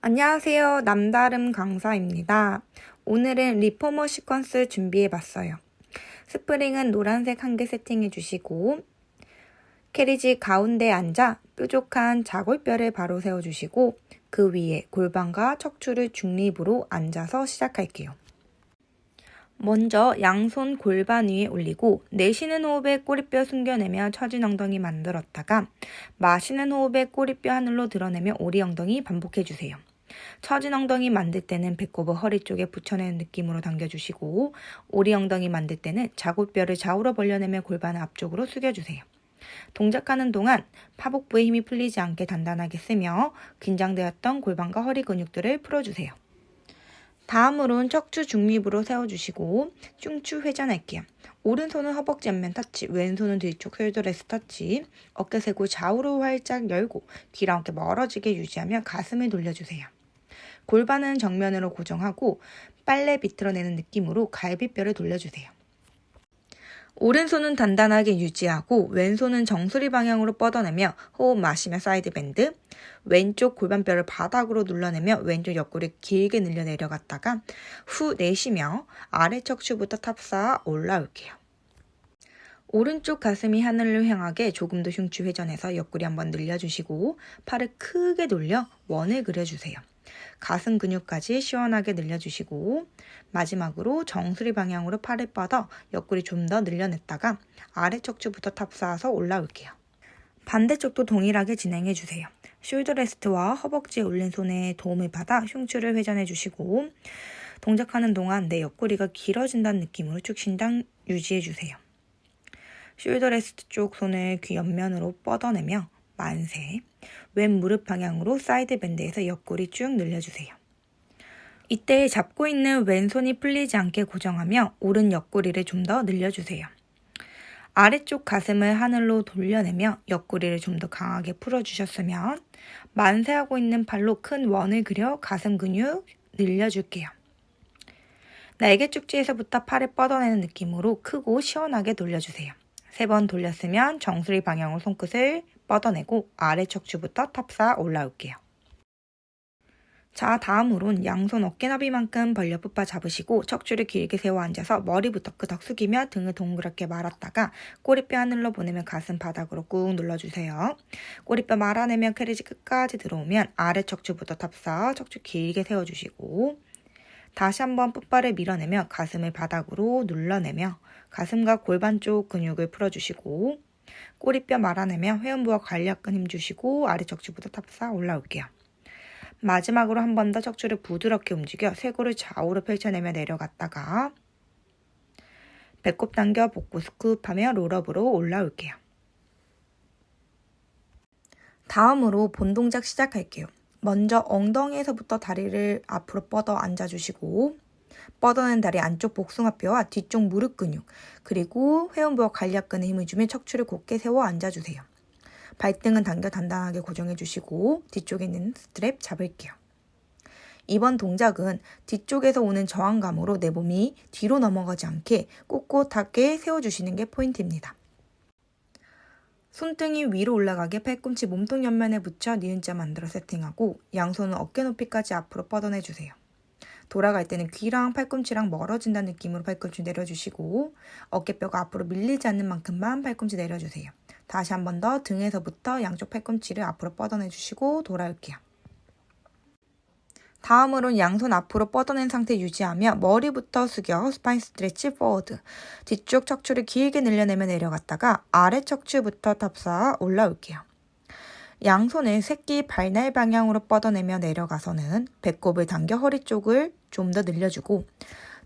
안녕하세요. 남다름 강사입니다. 오늘은 리포머 시퀀스 준비해봤어요. 스프링은 노란색 한 개 세팅해 주시고 캐리지 가운데 앉아 뾰족한 자골뼈를 바로 세워주시고 그 위에 골반과 척추를 중립으로 앉아서 시작할게요. 먼저 양손 골반 위에 올리고 내쉬는 호흡에 꼬리뼈 숨겨내며 처진 엉덩이 만들었다가 마시는 호흡에 꼬리뼈 하늘로 드러내며 오리 엉덩이 반복해주세요. 처진 엉덩이 만들 때는 배꼽을 허리 쪽에 붙여내는 느낌으로 당겨주시고 오리 엉덩이 만들 때는 자골뼈를 좌우로 벌려내며 골반을 앞쪽으로 숙여주세요. 동작하는 동안 파복부에 힘이 풀리지 않게 단단하게 쓰며 긴장되었던 골반과 허리 근육들을 풀어주세요. 다음으로는 척추 중립으로 세워주시고 흉추 회전할게요. 오른손은 허벅지 앞면 터치, 왼손은 뒤쪽 숄더레스 터치, 어깨 세고 좌우로 활짝 열고 귀랑 어깨 멀어지게 유지하며 가슴을 돌려주세요. 골반은 정면으로 고정하고 빨래 비틀어내는 느낌으로 갈비뼈를 돌려주세요. 오른손은 단단하게 유지하고 왼손은 정수리 방향으로 뻗어내며 호흡 마시며 사이드 밴드, 왼쪽 골반뼈를 바닥으로 눌러내며 왼쪽 옆구리 길게 늘려 내려갔다가 후 내쉬며 아래 척추부터 탑4 올라올게요. 오른쪽 가슴이 하늘을 향하게 조금 더 흉추 회전해서 옆구리 한번 늘려주시고 팔을 크게 돌려 원을 그려주세요. 가슴 근육까지 시원하게 늘려주시고 마지막으로 정수리 방향으로 팔을 뻗어 옆구리 좀 더 늘려냈다가 아래 척추부터 탑 쌓아서 올라올게요. 반대쪽도 동일하게 진행해주세요. 숄더 레스트와 허벅지에 올린 손에 도움을 받아 흉추를 회전해주시고 동작하는 동안 내 옆구리가 길어진다는 느낌으로 쭉 신장 유지해주세요. 숄더 레스트 쪽 손을 귀 옆면으로 뻗어내며 만세, 왼 무릎 방향으로 사이드 밴드에서 옆구리 쭉 늘려주세요. 이때 잡고 있는 왼손이 풀리지 않게 고정하며 오른 옆구리를 좀 더 늘려주세요. 아래쪽 가슴을 하늘로 돌려내며 옆구리를 좀 더 강하게 풀어주셨으면 만세하고 있는 팔로 큰 원을 그려 가슴 근육 늘려줄게요. 날개 쪽지에서부터 팔을 뻗어내는 느낌으로 크고 시원하게 돌려주세요. 3번 돌렸으면 정수리 방향으로 손끝을 뻗어내고 아래 척추부터 탑4 올라올게요. 자, 다음으론 양손 어깨너비만큼 벌려 풋바 잡으시고 척추를 길게 세워 앉아서 머리부터 끄덕 숙이며 등을 동그랗게 말았다가 꼬리뼈 하늘로 보내며 가슴 바닥으로 꾹 눌러주세요. 꼬리뼈 말아내며 캐리지 끝까지 들어오면 아래 척추부터 탑4 척추 길게 세워주시고 다시 한번 풋바를 밀어내며 가슴을 바닥으로 눌러내며 가슴과 골반 쪽 근육을 풀어주시고 꼬리뼈 말아내며 회음부와 관략근 힘주시고 아래 척추부터 탑4 올라올게요. 마지막으로 한 번 더 척추를 부드럽게 움직여 쇄골을 좌우로 펼쳐내며 내려갔다가 배꼽 당겨 복부 스쿱하며 롤업으로 올라올게요. 다음으로 본 동작 시작할게요. 먼저 엉덩이에서부터 다리를 앞으로 뻗어 앉아주시고 뻗어낸 다리 안쪽 복숭아뼈와 뒤쪽 무릎 근육 그리고 회음부와 관략근에 힘을 주며 척추를 곧게 세워 앉아주세요. 발등은 당겨 단단하게 고정해주시고 뒤쪽에 있는 스트랩 잡을게요. 이번 동작은 뒤쪽에서 오는 저항감으로 내 몸이 뒤로 넘어가지 않게 꼿꼿하게 세워주시는 게 포인트입니다. 손등이 위로 올라가게 팔꿈치 몸통 옆면에 붙여 니은자 만들어 세팅하고 양손은 어깨 높이까지 앞으로 뻗어내주세요. 돌아갈 때는 귀랑 팔꿈치랑 멀어진다는 느낌으로 팔꿈치 내려주시고 어깨뼈가 앞으로 밀리지 않는 만큼만 팔꿈치 내려주세요. 다시 한 번 더 등에서부터 양쪽 팔꿈치를 앞으로 뻗어내주시고 돌아올게요. 다음으로는 양손 앞으로 뻗어낸 상태 유지하며 머리부터 숙여 스파인 스트레치 포워드 뒤쪽 척추를 길게 늘려내며 내려갔다가 아래 척추부터 탑4 올라올게요. 양손을 새끼 발날 방향으로 뻗어내며 내려가서는 배꼽을 당겨 허리 쪽을 좀 더 늘려주고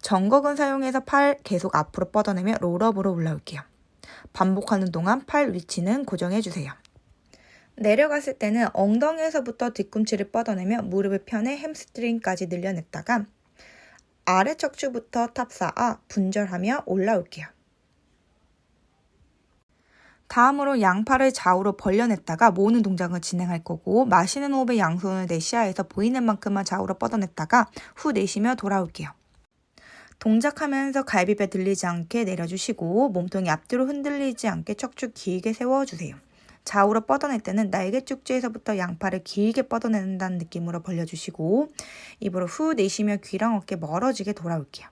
정거근 사용해서 팔 계속 앞으로 뻗어내며 롤업으로 올라올게요. 반복하는 동안 팔 위치는 고정해주세요. 내려갔을 때는 엉덩이에서부터 뒤꿈치를 뻗어내며 무릎을 펴내 햄스트링까지 늘려냈다가 아래 척추부터 탑4 분절하며 올라올게요. 다음으로 양팔을 좌우로 벌려냈다가 모으는 동작을 진행할 거고 마시는 호흡에 양손을 내 시야에서 보이는 만큼만 좌우로 뻗어냈다가 후 내쉬며 돌아올게요. 동작하면서 갈비뼈 들리지 않게 내려주시고 몸통이 앞뒤로 흔들리지 않게 척추 길게 세워주세요. 좌우로 뻗어낼 때는 날개 쪽지에서부터 양팔을 길게 뻗어낸다는 느낌으로 벌려주시고 입으로 후 내쉬며 귀랑 어깨 멀어지게 돌아올게요.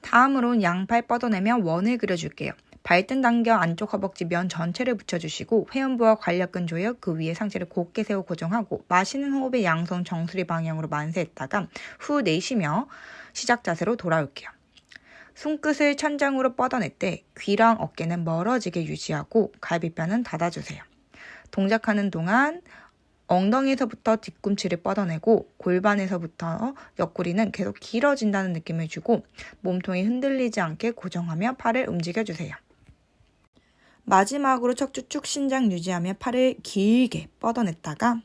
다음으로는 양팔 뻗어내며 원을 그려줄게요. 발등 당겨 안쪽 허벅지 면 전체를 붙여주시고 회음부와 관략근 조여 그 위에 상체를 곧게 세워 고정하고 마시는 호흡에 양손 정수리 방향으로 만세했다가 후 내쉬며 시작 자세로 돌아올게요. 손끝을 천장으로 뻗어낼 때 귀랑 어깨는 멀어지게 유지하고 갈비뼈는 닫아주세요. 동작하는 동안 엉덩이에서부터 뒤꿈치를 뻗어내고 골반에서부터 옆구리는 계속 길어진다는 느낌을 주고 몸통이 흔들리지 않게 고정하며 팔을 움직여주세요. 마지막으로 척추 쭉 신장 유지하며 팔을 길게 뻗어냈다가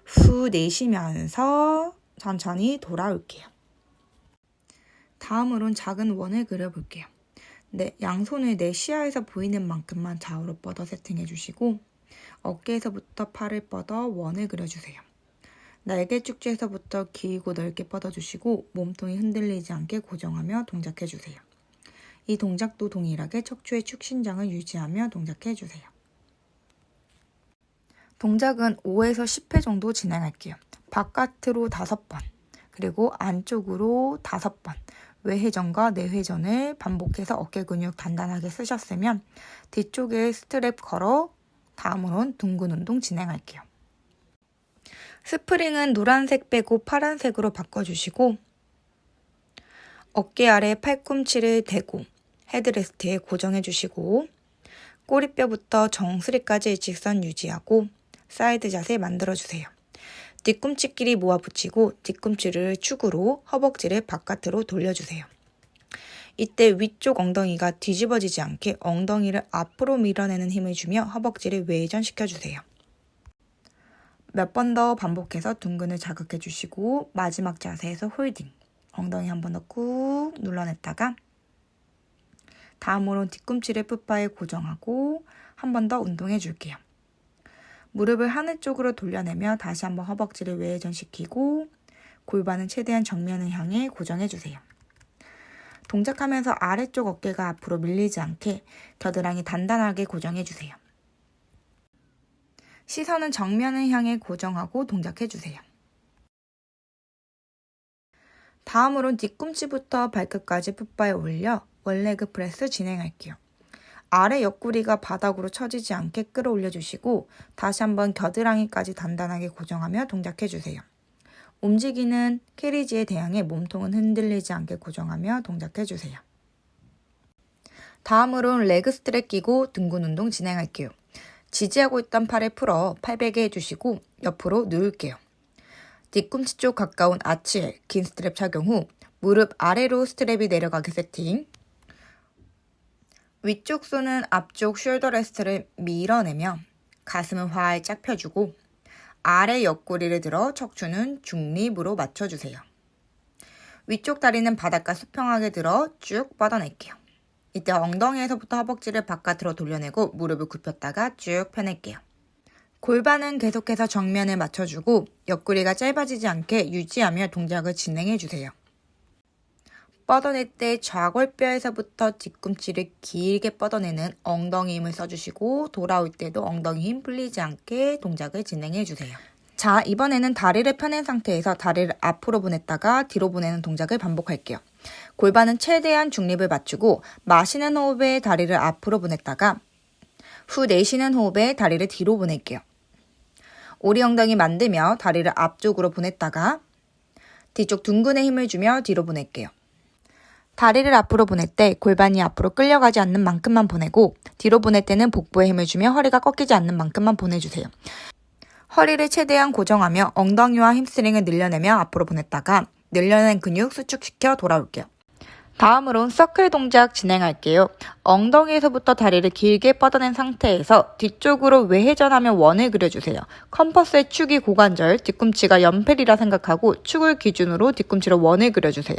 후 내쉬면서 천천히 돌아올게요. 다음으론 작은 원을 그려볼게요. 양손을 내 시야에서 보이는 만큼만 좌우로 뻗어 세팅해주시고 어깨에서부터 팔을 뻗어 원을 그려주세요. 날개 축지에서부터 길고 넓게 뻗어주시고 몸통이 흔들리지 않게 고정하며 동작해주세요. 이 동작도 동일하게 척추의 축신장을 유지하며 동작해주세요. 동작은 5에서 10회 정도 진행할게요. 바깥으로 5번, 그리고 안쪽으로 5번, 외회전과 내회전을 반복해서 어깨 근육 단단하게 쓰셨으면 뒤쪽에 스트랩 걸어 다음으로는 둥근 운동 진행할게요. 스프링은 노란색 빼고 파란색으로 바꿔주시고 어깨 아래 팔꿈치를 대고 헤드레스트에 고정해주시고 꼬리뼈부터 정수리까지 일직선 유지하고 사이드 자세 만들어주세요. 뒤꿈치끼리 모아붙이고 뒤꿈치를 축으로 허벅지를 바깥으로 돌려주세요. 이때 위쪽 엉덩이가 뒤집어지지 않게 엉덩이를 앞으로 밀어내는 힘을 주며 허벅지를 외전시켜주세요. 몇 번 더 반복해서 둥근을 자극해주시고 마지막 자세에서 홀딩, 엉덩이 한 번 더 꾹 눌러냈다가 다음으로 뒤꿈치를 풋바에 고정하고 한 번 더 운동해줄게요. 무릎을 하늘 쪽으로 돌려내며 다시 한번 허벅지를 외전시키고 골반은 최대한 정면을 향해 고정해주세요. 동작하면서 아래쪽 어깨가 앞으로 밀리지 않게 겨드랑이 단단하게 고정해주세요. 시선은 정면을 향해 고정하고 동작해주세요. 다음으로는 뒤꿈치부터 발끝까지 풋바에 올려 원레그 프레스 진행할게요. 아래 옆구리가 바닥으로 처지지 않게 끌어올려주시고 다시 한번 겨드랑이까지 단단하게 고정하며 동작해주세요. 움직이는 캐리지에 대항해 몸통은 흔들리지 않게 고정하며 동작해주세요. 다음으로는 레그 스트랩 끼고 둥근 운동 진행할게요. 지지하고 있던 팔을 풀어 팔베개 해주시고 옆으로 누울게요. 뒤꿈치 쪽 가까운 아치에 긴 스트랩 착용 후 무릎 아래로 스트랩이 내려가게 세팅. 위쪽 손은 앞쪽 숄더 레스트를 밀어내며 가슴은 활짝 펴주고 아래 옆구리를 들어 척추는 중립으로 맞춰주세요. 위쪽 다리는 바닥과 수평하게 들어 쭉 뻗어낼게요. 이때 엉덩이에서부터 허벅지를 바깥으로 돌려내고 무릎을 굽혔다가 쭉 펴낼게요. 골반은 계속해서 정면을 맞춰주고 옆구리가 짧아지지 않게 유지하며 동작을 진행해주세요. 뻗어낼 때 좌골뼈에서부터 뒤꿈치를 길게 뻗어내는 엉덩이 힘을 써주시고 돌아올 때도 엉덩이 힘 풀리지 않게 동작을 진행해주세요. 자, 이번에는 다리를 펴낸 상태에서 다리를 앞으로 보냈다가 뒤로 보내는 동작을 반복할게요. 골반은 최대한 중립을 맞추고 마시는 호흡에 다리를 앞으로 보냈다가 후 내쉬는 호흡에 다리를 뒤로 보낼게요. 오리 엉덩이 만들며 다리를 앞쪽으로 보냈다가 뒤쪽 둥근에 힘을 주며 뒤로 보낼게요. 다리를 앞으로 보낼 때 골반이 앞으로 끌려가지 않는 만큼만 보내고 뒤로 보낼 때는 복부에 힘을 주며 허리가 꺾이지 않는 만큼만 보내주세요. 허리를 최대한 고정하며 엉덩이와 햄스트링을 늘려내며 앞으로 보냈다가 늘려낸 근육 수축시켜 돌아올게요. 다음으로는 서클 동작 진행할게요. 엉덩이에서부터 다리를 길게 뻗어낸 상태에서 뒤쪽으로 외회전하며 원을 그려주세요. 컴퍼스의 축이 고관절, 뒤꿈치가 연펠이라 생각하고 축을 기준으로 뒤꿈치로 원을 그려주세요.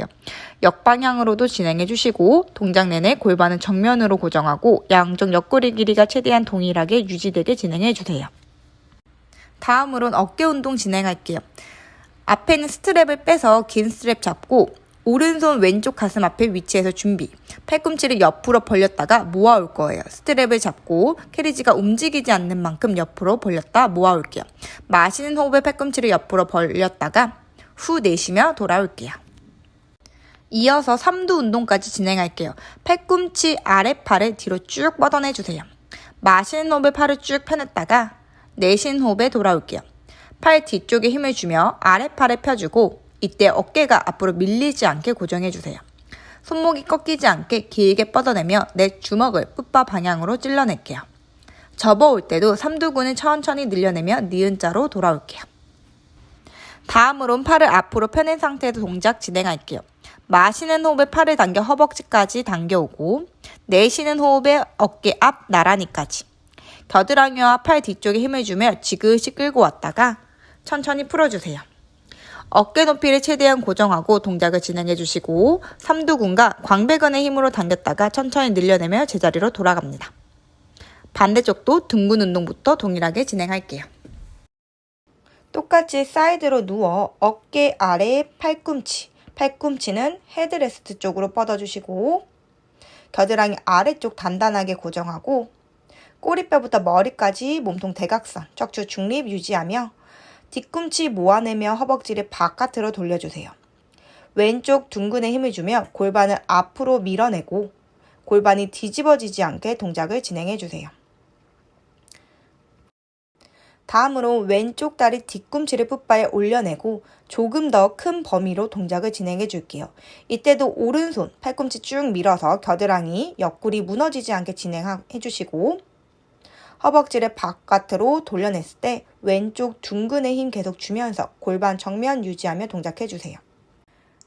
역방향으로도 진행해주시고 동작 내내 골반은 정면으로 고정하고 양쪽 옆구리 길이가 최대한 동일하게 유지되게 진행해주세요. 다음으로는 어깨 운동 진행할게요. 앞에는 스트랩을 빼서 긴 스트랩 잡고 오른손 왼쪽 가슴 앞에 위치해서 준비. 팔꿈치를 옆으로 벌렸다가 모아올 거예요. 스트랩을 잡고 캐리지가 움직이지 않는 만큼 옆으로 벌렸다 모아올게요. 마시는 호흡에 팔꿈치를 옆으로 벌렸다가 후 내쉬며 돌아올게요. 이어서 3두 운동까지 진행할게요. 팔꿈치 아랫팔을 뒤로 쭉 뻗어내주세요. 마시는 호흡에 팔을 쭉 펴냈다가 내쉬는 호흡에 돌아올게요. 팔 뒤쪽에 힘을 주며 아랫팔을 펴주고 이때 어깨가 앞으로 밀리지 않게 고정해주세요. 손목이 꺾이지 않게 길게 뻗어내며 내 주먹을 풋바 방향으로 찔러낼게요. 접어올 때도 삼두근을 천천히 늘려내며 니은자로 돌아올게요. 다음으론 팔을 앞으로 펴낸 상태에서 동작 진행할게요. 마시는 호흡에 팔을 당겨 허벅지까지 당겨오고 내쉬는 호흡에 어깨 앞 나란히까지. 겨드랑이와 팔 뒤쪽에 힘을 주며 지그시 끌고 왔다가 천천히 풀어주세요. 어깨 높이를 최대한 고정하고 동작을 진행해주시고 삼두근과 광배근의 힘으로 당겼다가 천천히 늘려내며 제자리로 돌아갑니다. 반대쪽도 둥근 운동부터 동일하게 진행할게요. 똑같이 사이드로 누워 어깨 아래 팔꿈치는 헤드레스트 쪽으로 뻗어주시고 겨드랑이 아래쪽 단단하게 고정하고 꼬리뼈부터 머리까지 몸통 대각선, 척추 중립 유지하며 뒤꿈치 모아내며 허벅지를 바깥으로 돌려주세요. 왼쪽 둥근에 힘을 주며 골반을 앞으로 밀어내고 골반이 뒤집어지지 않게 동작을 진행해주세요. 다음으로 왼쪽 다리 뒤꿈치를 풋바에 올려내고 조금 더 큰 범위로 동작을 진행해 줄게요. 이때도 오른손 팔꿈치 쭉 밀어서 겨드랑이 옆구리 무너지지 않게 진행해 주시고 허벅지를 바깥으로 돌려냈을 때 왼쪽 둥근에 힘 계속 주면서 골반 정면 유지하며 동작해 주세요.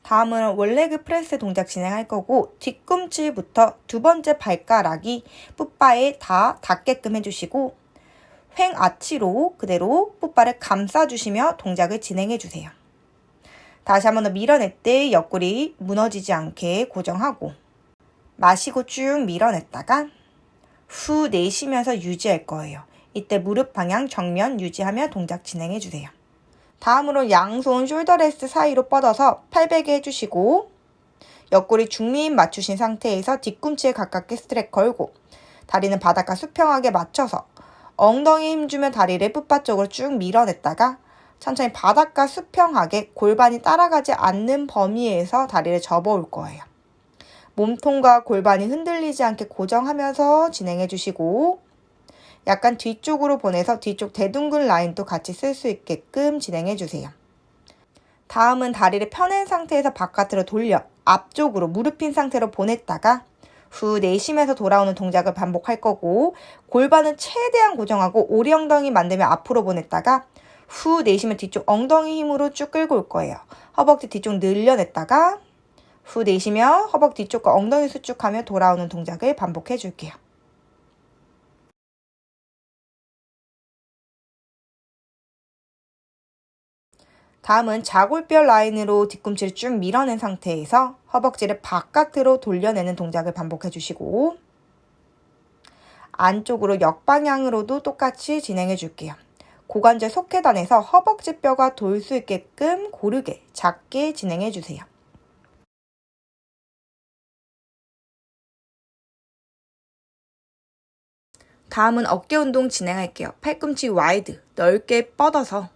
다음은 원레그 프레스 동작 진행할 거고 뒤꿈치부터 두 번째 발가락이 풋바에 다 닿게끔 해주시고 횡 아치로 그대로 풋바를 감싸주시며 동작을 진행해주세요. 다시 한 번 더 밀어낼 때 옆구리 무너지지 않게 고정하고 마시고 쭉 밀어냈다가 후 내쉬면서 유지할 거예요. 이때 무릎 방향 정면 유지하며 동작 진행해주세요. 다음으로 양손 숄더레스트 사이로 뻗어서 팔베개 해주시고 옆구리 중립 맞추신 상태에서 뒤꿈치에 가깝게 스트랩 걸고 다리는 바닥과 수평하게 맞춰서 엉덩이 힘주며 다리를 풋바 쪽으로 쭉 밀어냈다가 천천히 바닥과 수평하게 골반이 따라가지 않는 범위에서 다리를 접어올 거예요. 몸통과 골반이 흔들리지 않게 고정하면서 진행해 주시고 약간 뒤쪽으로 보내서 뒤쪽 대둔근 라인도 같이 쓸 수 있게끔 진행해 주세요. 다음은 다리를 펴낸 상태에서 바깥으로 돌려 앞쪽으로 무릎 핀 상태로 보냈다가 후 내쉬면서 돌아오는 동작을 반복할 거고 골반은 최대한 고정하고 오리 엉덩이 만들며 앞으로 보냈다가 후 내쉬면 뒤쪽 엉덩이 힘으로 쭉 끌고 올 거예요. 허벅지 뒤쪽 늘려냈다가 후 내쉬며 허벅지 뒤쪽과 엉덩이 수축하며 돌아오는 동작을 반복해 줄게요. 다음은 자골뼈 라인으로 뒤꿈치를 쭉 밀어낸 상태에서 허벅지를 바깥으로 돌려내는 동작을 반복해 주시고 안쪽으로 역방향으로도 똑같이 진행해 줄게요. 고관절 속계단에서 허벅지 뼈가 돌 수 있게끔 고르게 작게 진행해 주세요. 다음은 어깨 운동 진행할게요. 팔꿈치 와이드 넓게 뻗어서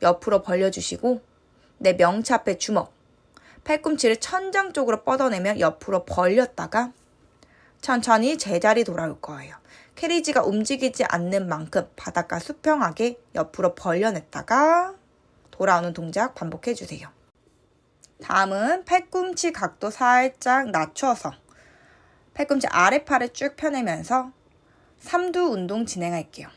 옆으로 벌려주시고 내 명치 앞에 주먹, 팔꿈치를 천장 쪽으로 뻗어내며 옆으로 벌렸다가 천천히 제자리 돌아올 거예요. 캐리지가 움직이지 않는 만큼 바닥과 수평하게 옆으로 벌려냈다가 돌아오는 동작 반복해주세요. 다음은 팔꿈치 각도 살짝 낮춰서 팔꿈치 아랫팔을 쭉 펴내면서 삼두 운동 진행할게요.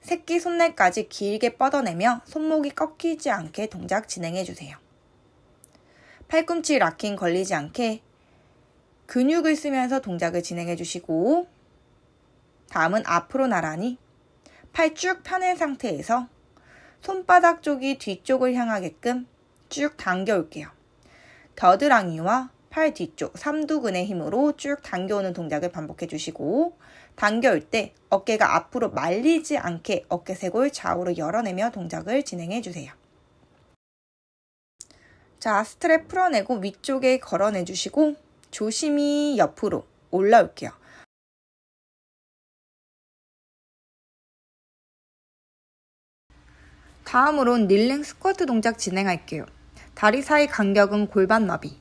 새끼 손날까지 길게 뻗어내며 손목이 꺾이지 않게 동작 진행해주세요. 팔꿈치 락킹 걸리지 않게 근육을 쓰면서 동작을 진행해주시고 다음은 앞으로 나란히 팔 쭉 펴낸 상태에서 손바닥 쪽이 뒤쪽을 향하게끔 쭉 당겨올게요. 겨드랑이와 팔 뒤쪽 삼두근의 힘으로 쭉 당겨오는 동작을 반복해주시고 당겨올 때 어깨가 앞으로 말리지 않게 어깨쇄골 좌우로 열어내며 동작을 진행해주세요. 자, 스트랩 풀어내고 위쪽에 걸어내주시고 조심히 옆으로 올라올게요. 다음으론 닐링 스쿼트 동작 진행할게요. 다리 사이 간격은 골반 너비.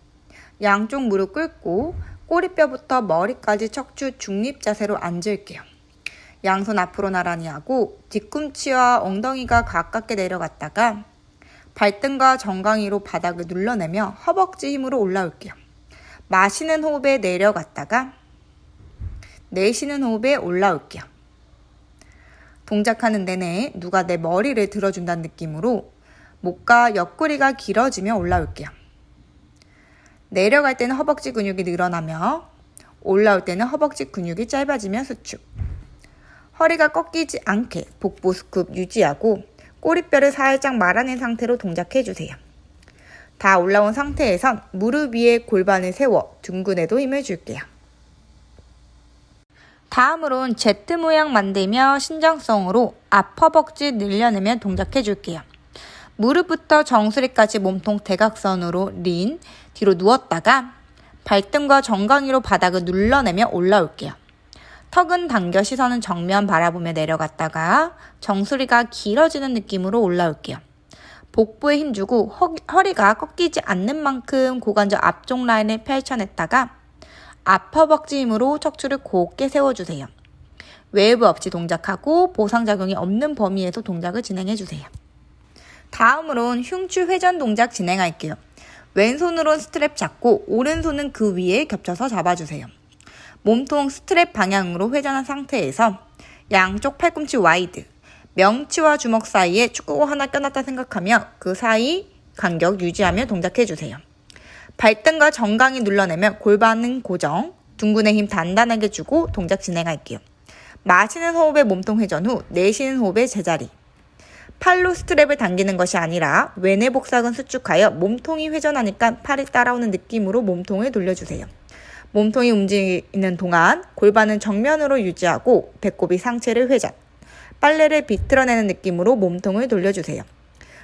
양쪽 무릎 꿇고 꼬리뼈부터 머리까지 척추 중립 자세로 앉을게요. 양손 앞으로 나란히 하고 뒤꿈치와 엉덩이가 가깝게 내려갔다가 발등과 정강이로 바닥을 눌러내며 허벅지 힘으로 올라올게요. 마시는 호흡에 내려갔다가 내쉬는 호흡에 올라올게요. 동작하는 내내 누가 내 머리를 들어준다는 느낌으로 목과 옆구리가 길어지며 올라올게요. 내려갈 때는 허벅지 근육이 늘어나며 올라올 때는 허벅지 근육이 짧아지며 수축. 허리가 꺾이지 않게 복부 스쿱 유지하고 꼬리뼈를 살짝 말아낸 상태로 동작해주세요. 다 올라온 상태에선 무릎 위에 골반을 세워 둥근에도 힘을 줄게요. 다음으론 Z 모양 만들며 신장성으로 앞 허벅지 늘려내며 동작해줄게요. 무릎부터 정수리까지 몸통 대각선으로 린 뒤로 누웠다가 발등과 정강이로 바닥을 눌러내며 올라올게요. 턱은 당겨 시선은 정면 바라보며 내려갔다가 정수리가 길어지는 느낌으로 올라올게요. 복부에 힘주고 허리가 꺾이지 않는 만큼 고관절 앞쪽 라인을 펼쳐냈다가 앞 허벅지 힘으로 척추를 곧게 세워주세요. 웨이브 없이 동작하고 보상작용이 없는 범위에서 동작을 진행해주세요. 다음으론 흉추 회전 동작 진행할게요. 왼손으론 스트랩 잡고 오른손은 그 위에 겹쳐서 잡아주세요. 몸통 스트랩 방향으로 회전한 상태에서 양쪽 팔꿈치 와이드, 명치와 주먹 사이에 축구공 하나 껴놨다 생각하며 그 사이 간격 유지하며 동작해주세요. 발등과 정강이 눌러내며 골반은 고정, 둥근의 힘 단단하게 주고 동작 진행할게요. 마시는 호흡에 몸통 회전 후 내쉬는 호흡에 제자리. 팔로 스트랩을 당기는 것이 아니라 외내 복사근 수축하여 몸통이 회전하니까 팔이 따라오는 느낌으로 몸통을 돌려주세요. 몸통이 움직이는 동안 골반은 정면으로 유지하고 배꼽이 상체를 회전, 빨래를 비틀어내는 느낌으로 몸통을 돌려주세요.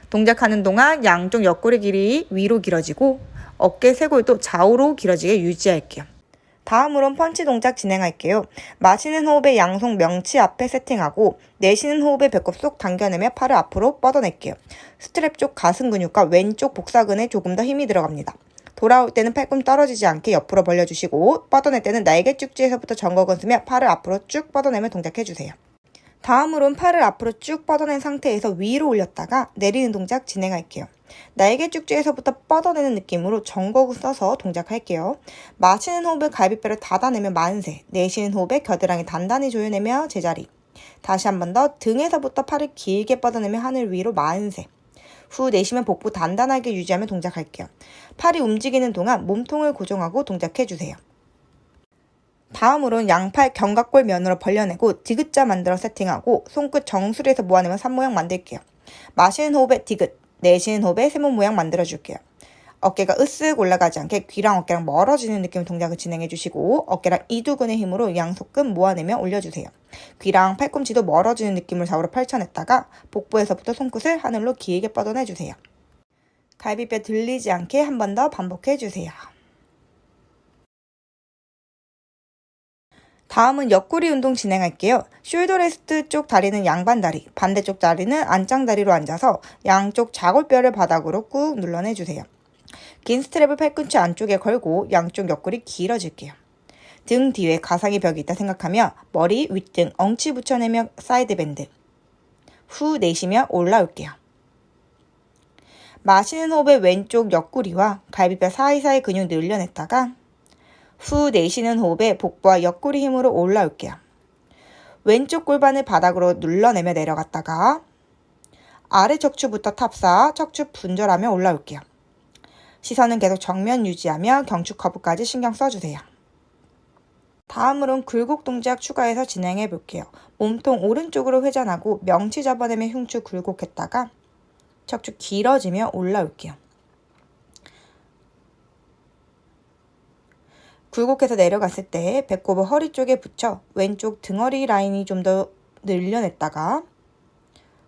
동작하는 동안 양쪽 옆구리 길이 위로 길어지고 어깨 쇄골도 좌우로 길어지게 유지할게요. 다음으론 펀치 동작 진행할게요. 마시는 호흡에 양손 명치 앞에 세팅하고 내쉬는 호흡에 배꼽 쏙 당겨내며 팔을 앞으로 뻗어낼게요. 스트랩 쪽 가슴 근육과 왼쪽 복사근에 조금 더 힘이 들어갑니다. 돌아올 때는 팔꿈 떨어지지 않게 옆으로 벌려주시고 뻗어낼 때는 날개 쭉지에서부터 전곡을 쓰며 팔을 앞으로 쭉 뻗어내며 동작해주세요. 다음으론 팔을 앞으로 쭉 뻗어낸 상태에서 위로 올렸다가 내리는 동작 진행할게요. 날개 쭉지에서부터 뻗어내는 느낌으로 전곡을 써서 동작할게요. 마시는 호흡에 갈비뼈를 닫아내며 만세, 내쉬는 호흡에 겨드랑이 단단히 조여내며 제자리. 다시 한 번 더 등에서부터 팔을 길게 뻗어내며 하늘 위로 만세. 후 내쉬면 복부 단단하게 유지하며 동작할게요. 팔이 움직이는 동안 몸통을 고정하고 동작해주세요. 다음으로는 양팔 견갑골 면으로 벌려내고 디귿자 만들어 세팅하고 손끝 정수리에서 모아내며 산 모양 만들게요. 마시는 호흡에 디귿, 내쉬는 호흡에 세모 모양 만들어줄게요. 어깨가 으쓱 올라가지 않게 귀랑 어깨랑 멀어지는 느낌 동작을 진행해주시고 어깨랑 이두근의 힘으로 양손끝 모아내며 올려주세요. 귀랑 팔꿈치도 멀어지는 느낌을 좌우로 펼쳐냈다가 복부에서부터 손끝을 하늘로 길게 뻗어내주세요. 갈비뼈 들리지 않게 한 번 더 반복해주세요. 다음은 옆구리 운동 진행할게요. 숄더 레스트 쪽 다리는 양반 다리, 반대쪽 다리는 안짱 다리로 앉아서 양쪽 좌골뼈를 바닥으로 꾹 눌러내주세요. 긴 스트랩을 팔꿈치 안쪽에 걸고 양쪽 옆구리 길어질게요. 등 뒤에 가상의 벽이 있다 생각하며 머리, 윗등, 엉치 붙여내며 사이드 밴드. 후 내쉬며 올라올게요. 마시는 호흡에 왼쪽 옆구리와 갈비뼈 사이사이 근육 늘려냈다가 후 내쉬는 호흡에 복부와 옆구리 힘으로 올라올게요. 왼쪽 골반을 바닥으로 눌러내며 내려갔다가 아래 척추부터 탑사, 척추 분절하며 올라올게요. 시선은 계속 정면 유지하며 경추 커브까지 신경 써주세요. 다음으로는 굴곡 동작 추가해서 진행해 볼게요. 몸통 오른쪽으로 회전하고 명치 잡아내며 흉추 굴곡했다가 척추 길어지며 올라올게요. 굴곡해서 내려갔을 때 배꼽을 허리 쪽에 붙여 왼쪽 등허리 라인이 좀 더 늘려냈다가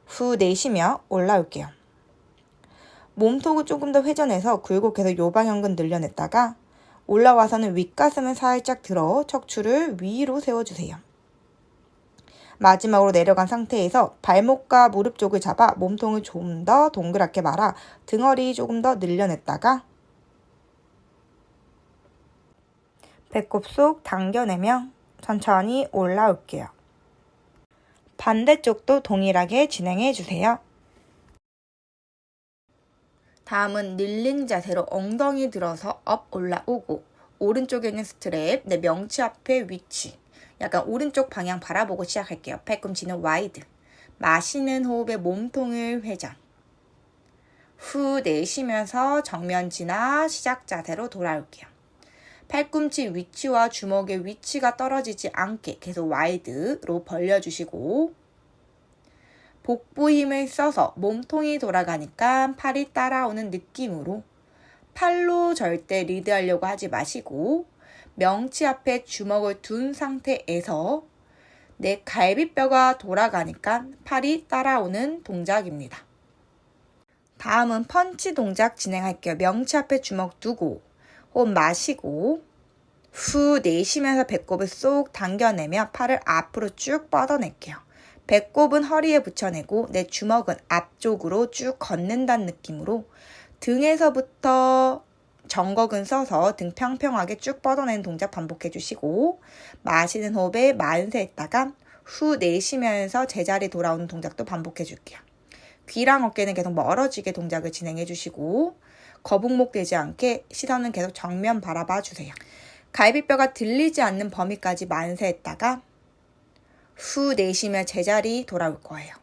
후 내쉬며 올라올게요. 몸통을 조금 더 회전해서 굴곡해서 요방향근 늘려냈다가 올라와서는 윗가슴을 살짝 들어 척추를 위로 세워주세요. 마지막으로 내려간 상태에서 발목과 무릎 쪽을 잡아 몸통을 좀 더 동그랗게 말아 등허리 조금 더 늘려냈다가 배꼽 속 당겨내며 천천히 올라올게요. 반대쪽도 동일하게 진행해주세요. 다음은 닐링 자세로 엉덩이 들어서 업 올라오고 오른쪽에 있는 스트랩 내 명치 앞에 위치 약간 오른쪽 방향 바라보고 시작할게요. 팔꿈치는 와이드. 마시는 호흡에 몸통을 회전. 후 내쉬면서 정면 지나 시작 자세로 돌아올게요. 팔꿈치 위치와 주먹의 위치가 떨어지지 않게 계속 와이드로 벌려주시고 복부 힘을 써서 몸통이 돌아가니까 팔이 따라오는 느낌으로 팔로 절대 리드하려고 하지 마시고 명치 앞에 주먹을 둔 상태에서 내 갈비뼈가 돌아가니까 팔이 따라오는 동작입니다. 다음은 펀치 동작 진행할게요. 명치 앞에 주먹 두고 호흡 마시고 후 내쉬면서 배꼽을 쏙 당겨내며 팔을 앞으로 쭉 뻗어낼게요. 배꼽은 허리에 붙여내고 내 주먹은 앞쪽으로 쭉 걷는다는 느낌으로 등에서부터 정곡은 써서 등 평평하게 쭉 뻗어내는 동작 반복해주시고 마시는 호흡에 만세했다가 후 내쉬면서 제자리 돌아오는 동작도 반복해줄게요. 귀랑 어깨는 계속 멀어지게 동작을 진행해주시고 거북목 되지 않게 시선은 계속 정면 바라봐주세요. 갈비뼈가 들리지 않는 범위까지 만세했다가 후 내쉬며 제자리 돌아올 거예요.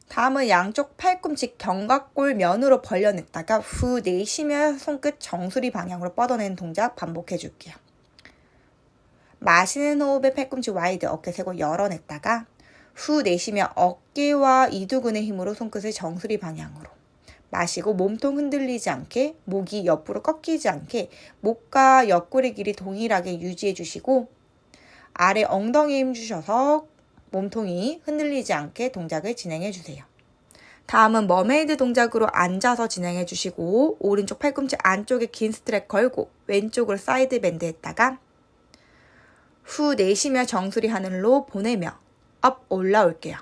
다음은 양쪽 팔꿈치 견갑골 면으로 벌려냈다가 후 내쉬며 손끝 정수리 방향으로 뻗어내는 동작 반복해줄게요. 마시는 호흡에 팔꿈치 와이드 어깨 세고 열어냈다가 후 내쉬며 어깨와 이두근의 힘으로 손끝을 정수리 방향으로 마시고 몸통 흔들리지 않게 목이 옆으로 꺾이지 않게 목과 옆구리 길이 동일하게 유지해 주시고 아래 엉덩이에 힘 주셔서 몸통이 흔들리지 않게 동작을 진행해 주세요. 다음은 머메이드 동작으로 앉아서 진행해 주시고 오른쪽 팔꿈치 안쪽에 긴 스트랩 걸고 왼쪽으로 사이드 밴드 했다가 후 내쉬며 정수리 하늘로 보내며 업 올라올게요.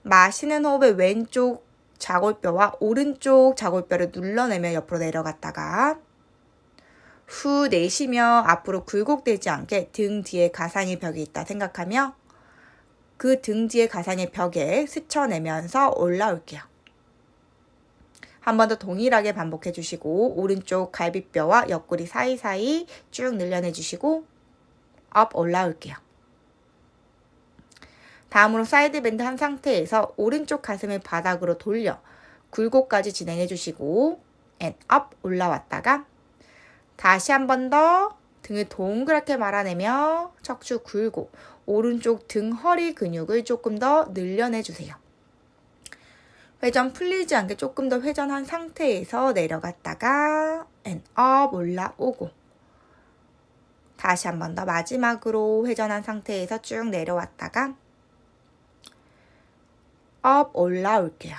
마시는 호흡에 왼쪽 자골뼈와 오른쪽 자골뼈를 눌러내며 옆으로 내려갔다가 후 내쉬며 앞으로 굴곡되지 않게 등 뒤에 가상의 벽이 있다 생각하며 그 등 뒤에 가상의 벽에 스쳐내면서 올라올게요. 한 번 더 동일하게 반복해 주시고 오른쪽 갈비뼈와 옆구리 사이사이 쭉 늘려내 주시고 업 올라올게요. 다음으로 사이드 밴드 한 상태에서 오른쪽 가슴을 바닥으로 돌려 굴곡까지 진행해 주시고 and up 올라왔다가 다시 한 번 더 등을 동그랗게 말아내며 척추 굴곡 오른쪽 등 허리 근육을 조금 더 늘려내 주세요. 회전 풀리지 않게 조금 더 회전한 상태에서 내려갔다가 and up 올라오고 다시 한 번 더 마지막으로 회전한 상태에서 쭉 내려왔다가 업 올라올게요.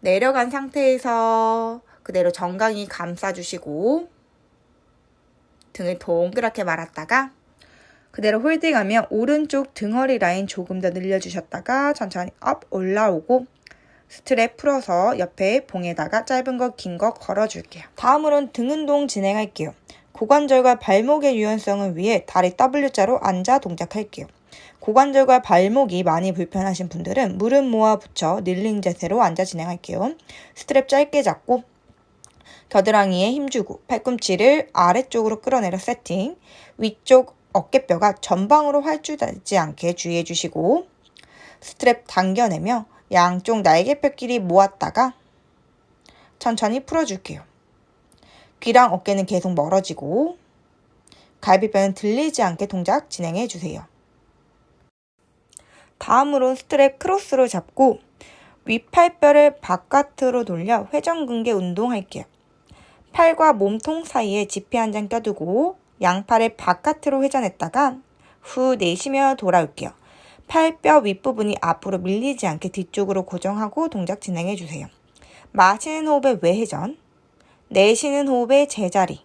내려간 상태에서 그대로 정강이 감싸주시고 등을 동그랗게 말았다가 그대로 홀딩하며 오른쪽 등허리 라인 조금 더 늘려주셨다가 천천히 업 올라오고 스트랩 풀어서 옆에 봉에다가 짧은 거 긴 거 걸어줄게요. 다음으로는 등 운동 진행할게요. 고관절과 발목의 유연성을 위해 다리 W자로 앉아 동작할게요. 고관절과 발목이 많이 불편하신 분들은 무릎 모아 붙여 닐링 자세로 앉아 진행할게요. 스트랩 짧게 잡고 겨드랑이에 힘주고 팔꿈치를 아래쪽으로 끌어내려 세팅. 위쪽 어깨뼈가 전방으로 활주되지 않게 주의해 주시고 스트랩 당겨내며 양쪽 날개뼈끼리 모았다가 천천히 풀어줄게요. 귀랑 어깨는 계속 멀어지고 갈비뼈는 들리지 않게 동작 진행해 주세요. 다음으로 스트랩 크로스로 잡고 윗팔뼈를 바깥으로 돌려 회전근개 운동할게요. 팔과 몸통 사이에 지폐 한 장 껴두고 양팔을 바깥으로 회전했다가 후 내쉬며 돌아올게요. 팔뼈 윗부분이 앞으로 밀리지 않게 뒤쪽으로 고정하고 동작 진행해주세요. 마시는 호흡의 외회전, 내쉬는 호흡의 제자리.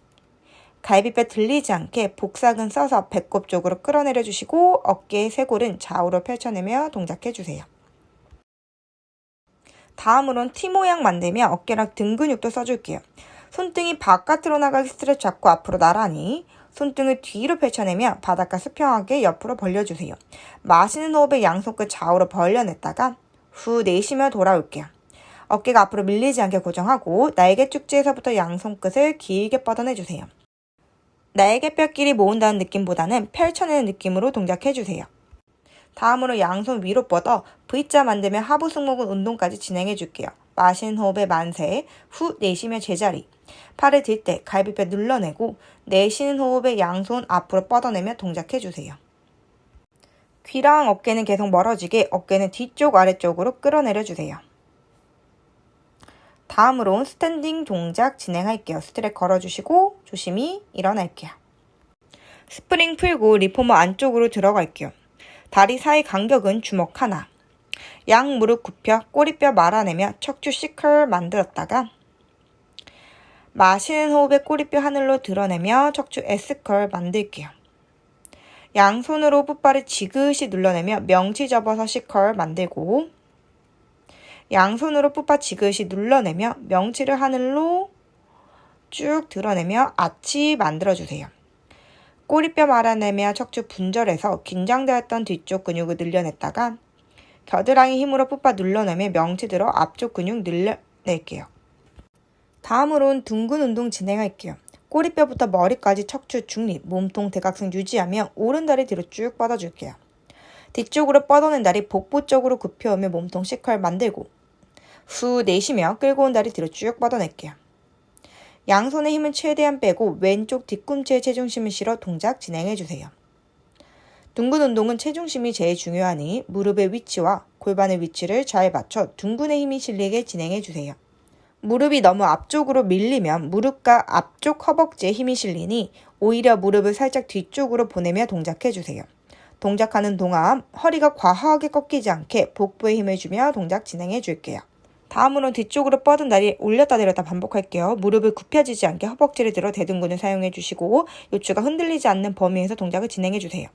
갈비뼈 들리지 않게 복사근 써서 배꼽 쪽으로 끌어내려주시고 어깨의 쇄골은 좌우로 펼쳐내며 동작해주세요. 다음으로는 T 모양 만들며 어깨랑 등 근육도 써줄게요. 손등이 바깥으로 나가게 스트레치 잡고 앞으로 나란히 손등을 뒤로 펼쳐내며 바닥과 수평하게 옆으로 벌려주세요. 마시는 호흡에 양손끝 좌우로 벌려냈다가 후 내쉬며 돌아올게요. 어깨가 앞으로 밀리지 않게 고정하고 날개 축지에서부터 양손끝을 길게 뻗어내주세요. 날개뼈끼리 모은다는 느낌보다는 펼쳐내는 느낌으로 동작해주세요. 다음으로 양손 위로 뻗어 V자 만들며 하부 승모근 운동까지 진행해줄게요. 마시는 호흡에 만세, 후 내쉬며 제자리. 팔을 들 때 갈비뼈 눌러내고 내쉬는 호흡에 양손 앞으로 뻗어내며 동작해주세요. 귀랑 어깨는 계속 멀어지게 어깨는 뒤쪽 아래쪽으로 끌어내려주세요. 다음으로는 스탠딩 동작 진행할게요. 스트랩 걸어주시고 조심히 일어날게요. 스프링 풀고 리포머 안쪽으로 들어갈게요. 다리 사이 간격은 주먹 하나. 양 무릎 굽혀 꼬리뼈 말아내며 척추 C컬 만들었다가 마시는 호흡에 꼬리뼈 하늘로 드러내며 척추 S컬 만들게요. 양손으로 풋발을 지그시 눌러내며 명치 접어서 C컬 만들고 양손으로 풋발 지그시 눌러내며 명치를 하늘로 쭉 드러내며 아치 만들어주세요. 꼬리뼈 말아내며 척추 분절해서 긴장되었던 뒤쪽 근육을 늘려냈다가 겨드랑이 힘으로 풋바 눌러내며 명치 들어 앞쪽 근육 늘려낼게요. 다음으로는 둥근 운동 진행할게요. 꼬리뼈부터 머리까지 척추 중립, 몸통 대각선 유지하며 오른다리 뒤로 쭉 뻗어줄게요. 뒤쪽으로 뻗어낸 다리 복부 쪽으로 굽혀오며 몸통 C컬 만들고 후 내쉬며 끌고 온 다리 뒤로 쭉 뻗어낼게요. 양손의 힘은 최대한 빼고 왼쪽 뒤꿈치에 체중심을 실어 동작 진행해주세요. 둥근 운동은 체중심이 제일 중요하니 무릎의 위치와 골반의 위치를 잘 맞춰 둥근의 힘이 실리게 진행해주세요. 무릎이 너무 앞쪽으로 밀리면 무릎과 앞쪽 허벅지에 힘이 실리니 오히려 무릎을 살짝 뒤쪽으로 보내며 동작해주세요. 동작하는 동안 허리가 과하게 꺾이지 않게 복부에 힘을 주며 동작 진행해줄게요. 다음으로는 뒤쪽으로 뻗은 다리 올렸다 내렸다 반복할게요. 무릎을 굽혀지지 않게 허벅지를 들어 대둔근을 사용해주시고 요추가 흔들리지 않는 범위에서 동작을 진행해주세요.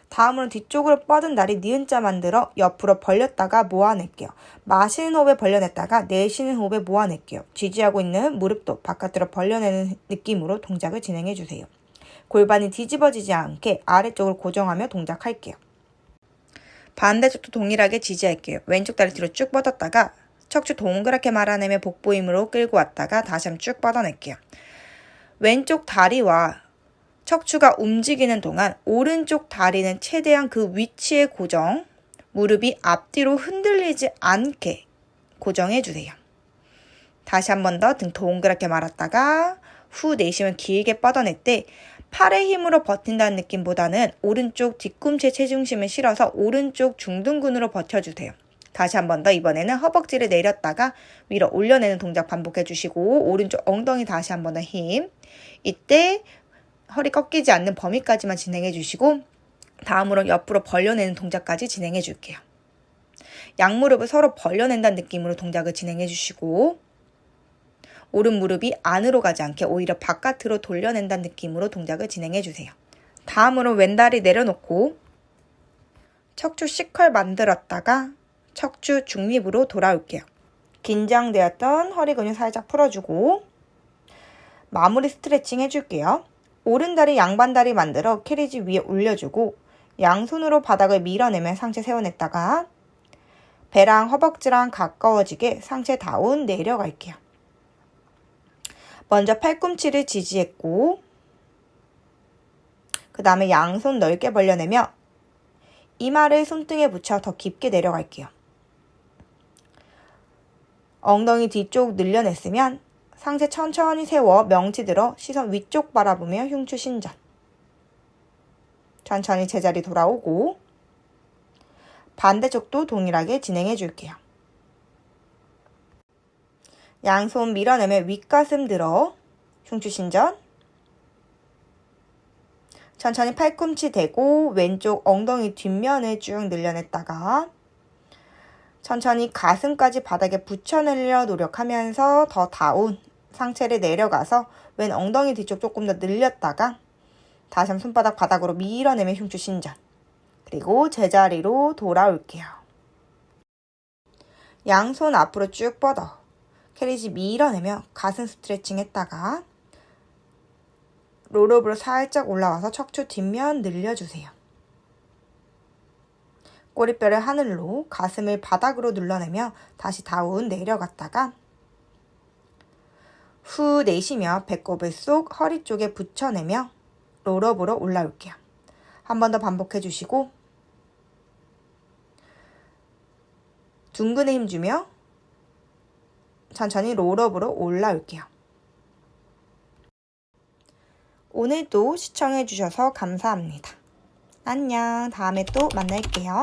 다음으로는 뒤쪽으로 뻗은 다리 니은자 만들어 옆으로 벌렸다가 모아낼게요. 마시는 호흡에 벌려냈다가 내쉬는 호흡에 모아낼게요. 지지하고 있는 무릎도 바깥으로 벌려내는 느낌으로 동작을 진행해주세요. 골반이 뒤집어지지 않게 아래쪽으로 고정하며 동작할게요. 반대쪽도 동일하게 지지할게요. 왼쪽 다리 뒤로 쭉 뻗었다가 척추 동그랗게 말아내며 복부 힘으로 끌고 왔다가 다시 한번 쭉 뻗어낼게요. 왼쪽 다리와 척추가 움직이는 동안 오른쪽 다리는 최대한 그 위치에 고정, 무릎이 앞뒤로 흔들리지 않게 고정해주세요. 다시 한 번 더 등 동그랗게 말았다가 후 내쉬면 길게 뻗어낼 때 팔의 힘으로 버틴다는 느낌보다는 오른쪽 뒤꿈치에 체중심을 실어서 오른쪽 중둔근으로 버텨주세요. 다시 한 번 더 이번에는 허벅지를 내렸다가 위로 올려내는 동작 반복해주시고 오른쪽 엉덩이 다시 한 번 더 힘. 이때 허리 꺾이지 않는 범위까지만 진행해주시고 다음으로 옆으로 벌려내는 동작까지 진행해줄게요. 양무릎을 서로 벌려낸다는 느낌으로 동작을 진행해주시고 오른 무릎이 안으로 가지 않게 오히려 바깥으로 돌려낸다는 느낌으로 동작을 진행해주세요. 다음으로 왼다리 내려놓고 척추 C컬 만들었다가 척추 중립으로 돌아올게요. 긴장되었던 허리 근육 살짝 풀어주고 마무리 스트레칭 해줄게요. 오른다리 양반다리 만들어 캐리지 위에 올려주고 양손으로 바닥을 밀어내며 상체 세워냈다가 배랑 허벅지랑 가까워지게 상체 다운 내려갈게요. 먼저 팔꿈치를 지지했고 그 다음에 양손 넓게 벌려내며 이마를 손등에 붙여 더 깊게 내려갈게요. 엉덩이 뒤쪽 늘려냈으면 상체 천천히 세워 명치 들어 시선 위쪽 바라보며 흉추 신전. 천천히 제자리 돌아오고 반대쪽도 동일하게 진행해 줄게요. 양손 밀어내며 윗가슴 들어 흉추 신전. 천천히 팔꿈치 대고 왼쪽 엉덩이 뒷면을 쭉 늘려냈다가 천천히 가슴까지 바닥에 붙여내려 노력하면서 더 다운 상체를 내려가서 왼 엉덩이 뒤쪽 조금 더 늘렸다가 다시 한번 손바닥 바닥으로 밀어내며 흉추 신전. 그리고 제자리로 돌아올게요. 양손 앞으로 쭉 뻗어 캐리지 밀어내며 가슴 스트레칭 했다가 롤업으로 살짝 올라와서 척추 뒷면 늘려주세요. 꼬리뼈를 하늘로 가슴을 바닥으로 눌러내며 다시 다운 내려갔다가 후 내쉬며 배꼽을 쏙 허리 쪽에 붙여내며 롤업으로 올라올게요. 한 번 더 반복해 주시고 둥근에 힘주며 천천히 롤업으로 올라올게요. 오늘도 시청해 주셔서 감사합니다. 안녕. 다음에 또 만날게요.